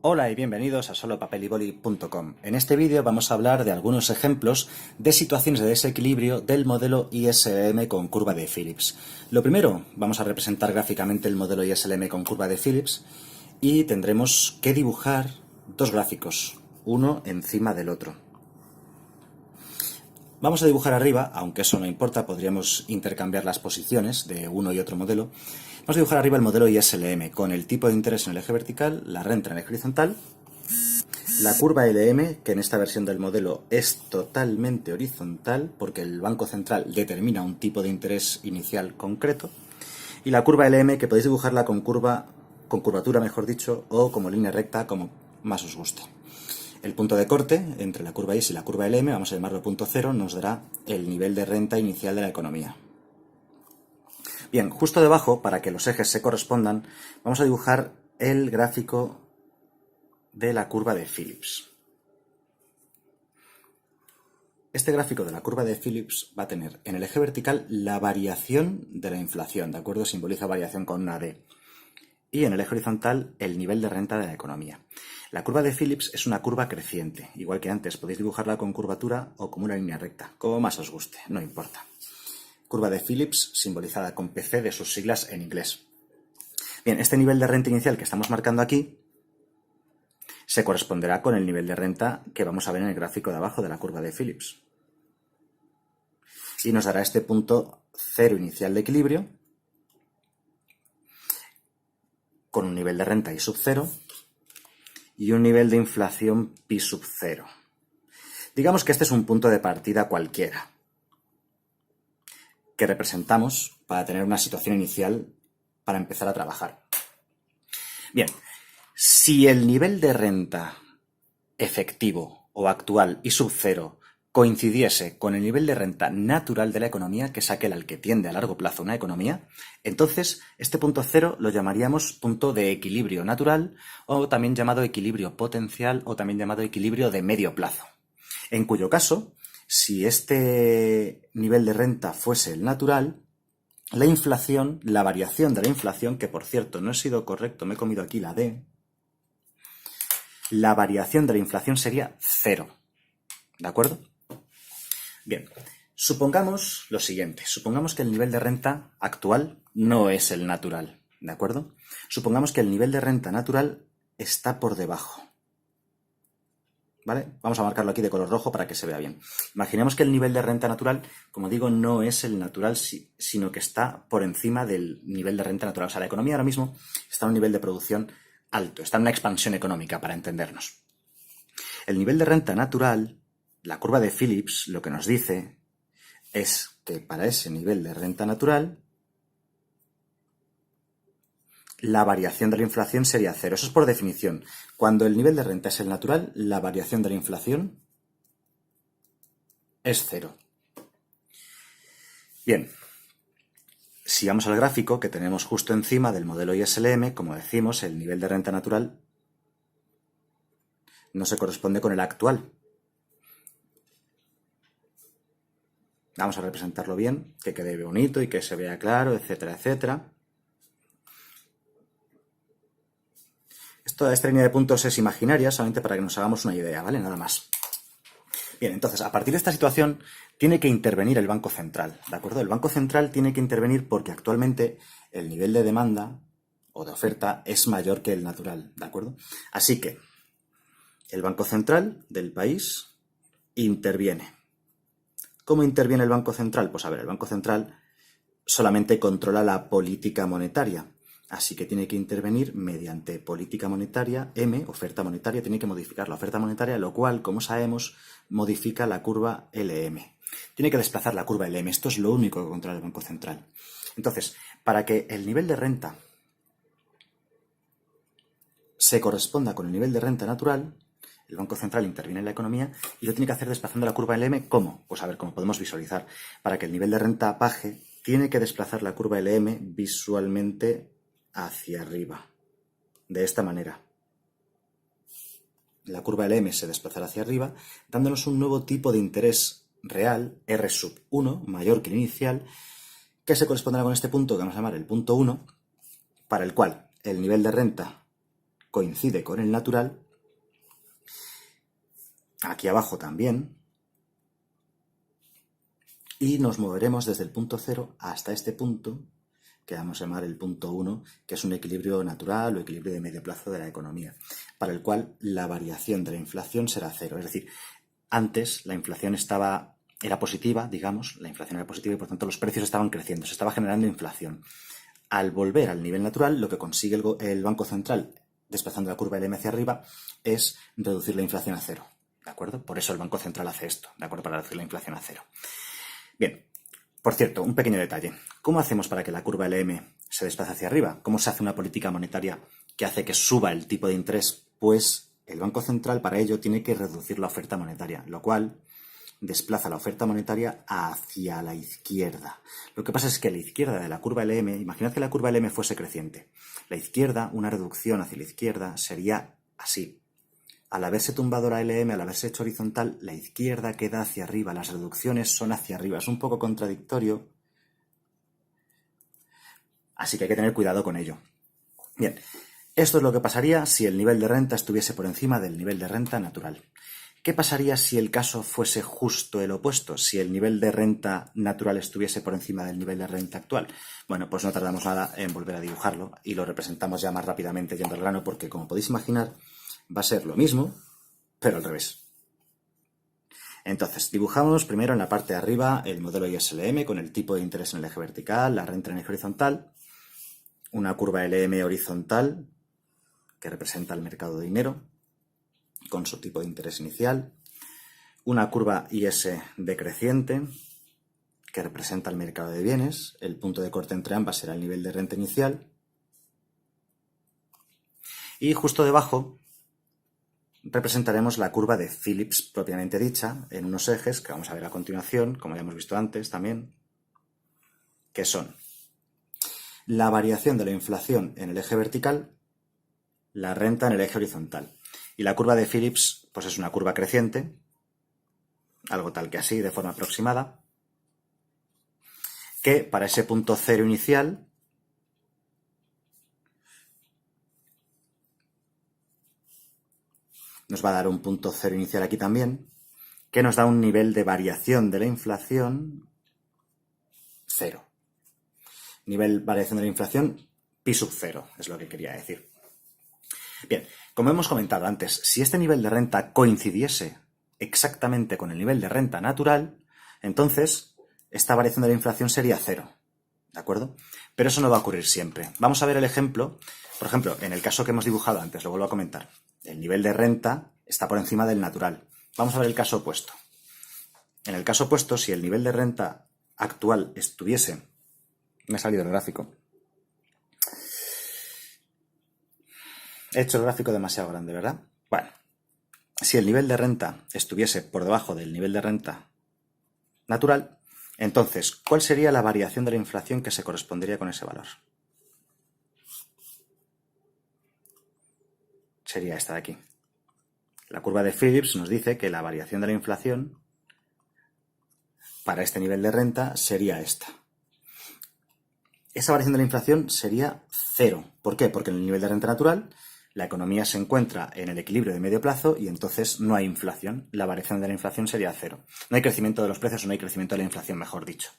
Hola y bienvenidos a solopapelyboli.com. En este vídeo vamos a hablar de algunos ejemplos de situaciones de desequilibrio del modelo ISLM con curva de Phillips. Lo primero, vamos a representar gráficamente el modelo ISLM con curva de Phillips y tendremos que dibujar dos gráficos, uno encima del otro. Vamos a dibujar arriba, aunque eso no importa, podríamos intercambiar las posiciones de uno y otro modelo. Vamos a dibujar arriba el modelo ISLM con el tipo de interés en el eje vertical, la renta en el eje horizontal, la curva LM, que en esta versión del modelo es totalmente horizontal porque el Banco Central determina un tipo de interés inicial concreto, y la curva LM, que podéis dibujarla con curvatura, mejor dicho, o como línea recta, como más os guste. El punto de corte entre la curva IS y la curva LM, vamos a llamarlo punto cero, nos dará el nivel de renta inicial de la economía. Bien, justo debajo, para que los ejes se correspondan, vamos a dibujar el gráfico de la curva de Phillips. Este gráfico de la curva de Phillips va a tener en el eje vertical la variación de la inflación, ¿de acuerdo? Simboliza variación con una D. Y en el eje horizontal el nivel de renta de la economía. La curva de Phillips es una curva creciente, igual que antes, podéis dibujarla con curvatura o como una línea recta, como más os guste, no importa. Curva de Phillips simbolizada con PC de sus siglas en inglés. Bien, este nivel de renta inicial que estamos marcando aquí se corresponderá con el nivel de renta que vamos a ver en el gráfico de abajo de la curva de Phillips. Y nos dará este punto cero inicial de equilibrio, con un nivel de renta I sub 0 y un nivel de inflación pi sub 0. Digamos que este es un punto de partida cualquiera, que representamos para tener una situación inicial para empezar a trabajar. Bien, si el nivel de renta efectivo o actual I sub 0 coincidiese con el nivel de renta natural de la economía, que es aquel al que tiende a largo plazo una economía, entonces este punto cero lo llamaríamos punto de equilibrio natural, o también llamado equilibrio potencial, o también llamado equilibrio de medio plazo. En cuyo caso, si este nivel de renta fuese el natural, la inflación, la variación de la inflación, que por cierto no he sido correcto, me he comido aquí la D, la variación de la inflación sería cero, ¿de acuerdo? Bien, supongamos lo siguiente, supongamos que el nivel de renta actual no es el natural, ¿de acuerdo? Supongamos que el nivel de renta natural está por debajo, ¿vale? Vamos a marcarlo aquí de color rojo para que se vea bien. Imaginemos que el nivel de renta natural, como digo, no es el natural, sino que está por encima del nivel de renta natural. O sea, la economía ahora mismo está a un nivel de producción alto, está en una expansión económica, para entendernos. El nivel de renta natural, la curva de Phillips, lo que nos dice es que para ese nivel de renta natural la variación de la inflación sería cero. Eso es por definición. Cuando el nivel de renta es el natural, la variación de la inflación es cero. Bien, si vamos al gráfico que tenemos justo encima del modelo ISLM, como decimos, el nivel de renta natural no se corresponde con el actual. Vamos a representarlo bien, que quede bonito y que se vea claro, etcétera, etcétera. Esta línea de puntos es imaginaria, solamente para que nos hagamos una idea, ¿vale? Nada más. Bien, entonces, a partir de esta situación, tiene que intervenir el Banco Central, ¿de acuerdo? El Banco Central tiene que intervenir porque actualmente el nivel de demanda o de oferta es mayor que el natural, ¿de acuerdo? Así que el Banco Central del país interviene. ¿Cómo interviene el Banco Central? Pues a ver, el Banco Central solamente controla la política monetaria, así que tiene que intervenir mediante política monetaria, M, oferta monetaria, tiene que modificar la oferta monetaria, lo cual, como sabemos, modifica la curva LM. Tiene que desplazar la curva LM, esto es lo único que controla el Banco Central. Entonces, para que el nivel de renta se corresponda con el nivel de renta natural, el Banco Central interviene en la economía y lo tiene que hacer desplazando la curva LM. ¿Cómo? Pues a ver, como podemos visualizar. Para que el nivel de renta baje, tiene que desplazar la curva LM visualmente hacia arriba. De esta manera. La curva LM se desplazará hacia arriba, dándonos un nuevo tipo de interés real, R sub 1, mayor que el inicial, que se corresponderá con este punto que vamos a llamar el punto 1, para el cual el nivel de renta coincide con el natural, aquí abajo también, y nos moveremos desde el punto 0 hasta este punto, que vamos a llamar el punto 1, que es un equilibrio natural o equilibrio de medio plazo de la economía, para el cual la variación de la inflación será cero. Es decir, antes la inflación era positiva, digamos, la inflación era positiva y por tanto los precios estaban creciendo, se estaba generando inflación. Al volver al nivel natural, lo que consigue el Banco Central, desplazando la curva LM hacia arriba, es reducir la inflación a cero, ¿de acuerdo? Por eso el Banco Central hace esto, ¿de acuerdo? Para reducir la inflación a cero. Bien, por cierto, un pequeño detalle. ¿Cómo hacemos para que la curva LM se desplace hacia arriba? ¿Cómo se hace una política monetaria que hace que suba el tipo de interés? Pues el Banco Central para ello tiene que reducir la oferta monetaria, lo cual desplaza la oferta monetaria hacia la izquierda. Lo que pasa es que la izquierda de la curva LM, imaginad que la curva LM fuese creciente. La izquierda, una reducción hacia la izquierda, sería así. Al haberse tumbado la LM, al haberse hecho horizontal, la izquierda queda hacia arriba, las reducciones son hacia arriba. Es un poco contradictorio, así que hay que tener cuidado con ello. Bien, esto es lo que pasaría si el nivel de renta estuviese por encima del nivel de renta natural. ¿Qué pasaría si el caso fuese justo el opuesto? Si el nivel de renta natural estuviese por encima del nivel de renta actual. Bueno, pues no tardamos nada en volver a dibujarlo y lo representamos ya más rápidamente yendo al grano porque, como podéis imaginar, va a ser lo mismo, pero al revés. Entonces, dibujamos primero en la parte de arriba el modelo ISLM con el tipo de interés en el eje vertical, la renta en el eje horizontal, una curva LM horizontal que representa el mercado de dinero, con su tipo de interés inicial, una curva IS decreciente que representa el mercado de bienes, el punto de corte entre ambas será el nivel de renta inicial, y justo debajo representaremos la curva de Phillips propiamente dicha en unos ejes que vamos a ver a continuación, como ya hemos visto antes también, que son la variación de la inflación en el eje vertical, la renta en el eje horizontal. Y la curva de Phillips, pues es una curva creciente, algo tal que así, de forma aproximada, que para ese punto cero inicial nos va a dar un punto cero inicial aquí también, que nos da un nivel de variación de la inflación cero. Nivel de variación de la inflación pi sub cero, es lo que quería decir. Bien, como hemos comentado antes, si este nivel de renta coincidiese exactamente con el nivel de renta natural, entonces esta variación de la inflación sería cero, ¿de acuerdo? Pero eso no va a ocurrir siempre. Vamos a ver el ejemplo. Por ejemplo, en el caso que hemos dibujado antes, lo vuelvo a comentar, el nivel de renta está por encima del natural. Vamos a ver el caso opuesto. En el caso opuesto, si el nivel de renta actual estuviese... Me ha salido el gráfico. He hecho el gráfico demasiado grande, ¿verdad? Bueno, si el nivel de renta estuviese por debajo del nivel de renta natural, entonces, ¿cuál sería la variación de la inflación que se correspondería con ese valor? Sería esta de aquí. La curva de Phillips nos dice que la variación de la inflación para este nivel de renta sería esta. Esa variación de la inflación sería cero. ¿Por qué? Porque en el nivel de renta natural la economía se encuentra en el equilibrio de medio plazo y entonces no hay inflación. La variación de la inflación sería cero. No hay crecimiento de los precios o no hay crecimiento de la inflación, mejor dicho.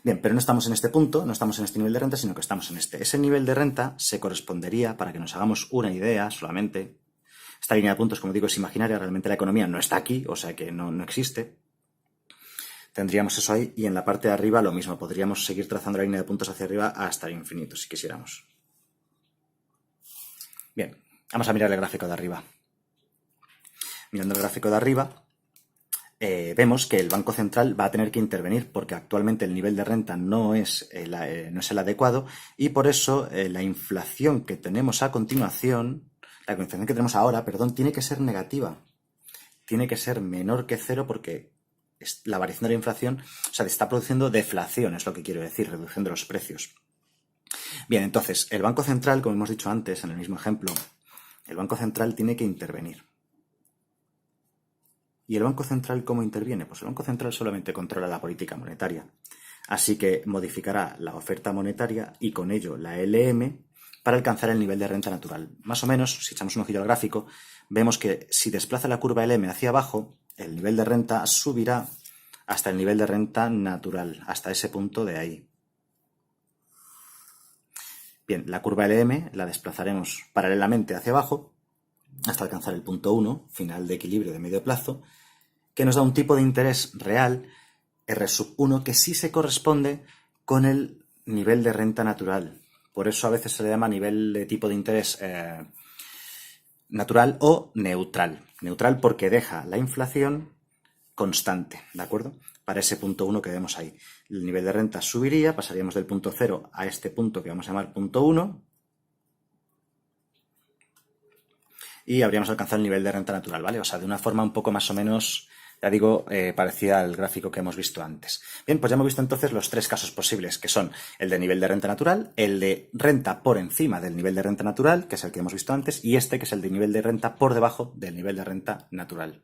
Bien, pero no estamos en este punto, no estamos en este nivel de renta, sino que estamos en este. Ese nivel de renta se correspondería, para que nos hagamos una idea solamente, esta línea de puntos, como digo, es imaginaria, realmente la economía no está aquí, o sea que no existe. Tendríamos eso ahí y en la parte de arriba lo mismo, podríamos seguir trazando la línea de puntos hacia arriba hasta el infinito, si quisiéramos. Bien, vamos a mirar el gráfico de arriba. Mirando el gráfico de arriba, vemos que el Banco Central va a tener que intervenir porque actualmente el nivel de renta no es el adecuado y por eso la inflación que tenemos a continuación, la inflación que tenemos ahora, perdón, tiene que ser negativa. Tiene que ser menor que cero porque la variación de la inflación, o sea, está produciendo deflación, es lo que quiero decir, reducción de los precios. Bien, entonces, el Banco Central, como hemos dicho antes en el mismo ejemplo, el Banco Central tiene que intervenir. ¿Y el Banco Central cómo interviene? Pues el Banco Central solamente controla la política monetaria. Así que modificará la oferta monetaria y con ello la LM para alcanzar el nivel de renta natural. Más o menos, si echamos un ojillo al gráfico, vemos que si desplaza la curva LM hacia abajo, el nivel de renta subirá hasta el nivel de renta natural, hasta ese punto de ahí. Bien, la curva LM la desplazaremos paralelamente hacia abajo hasta alcanzar el punto 1, final de equilibrio de medio plazo, que nos da un tipo de interés real, R1, que sí se corresponde con el nivel de renta natural. Por eso a veces se le llama nivel de tipo de interés natural o neutral. Neutral porque deja la inflación constante, ¿de acuerdo? Para ese punto 1 que vemos ahí. El nivel de renta subiría, pasaríamos del punto 0 a este punto que vamos a llamar punto 1 y habríamos alcanzado el nivel de renta natural, ¿vale? O sea, de una forma un poco más o menos, ya digo, parecida al gráfico que hemos visto antes. Bien, pues ya hemos visto entonces los tres casos posibles, que son el de nivel de renta natural, el de renta por encima del nivel de renta natural, que es el que hemos visto antes, y este que es el de nivel de renta por debajo del nivel de renta natural.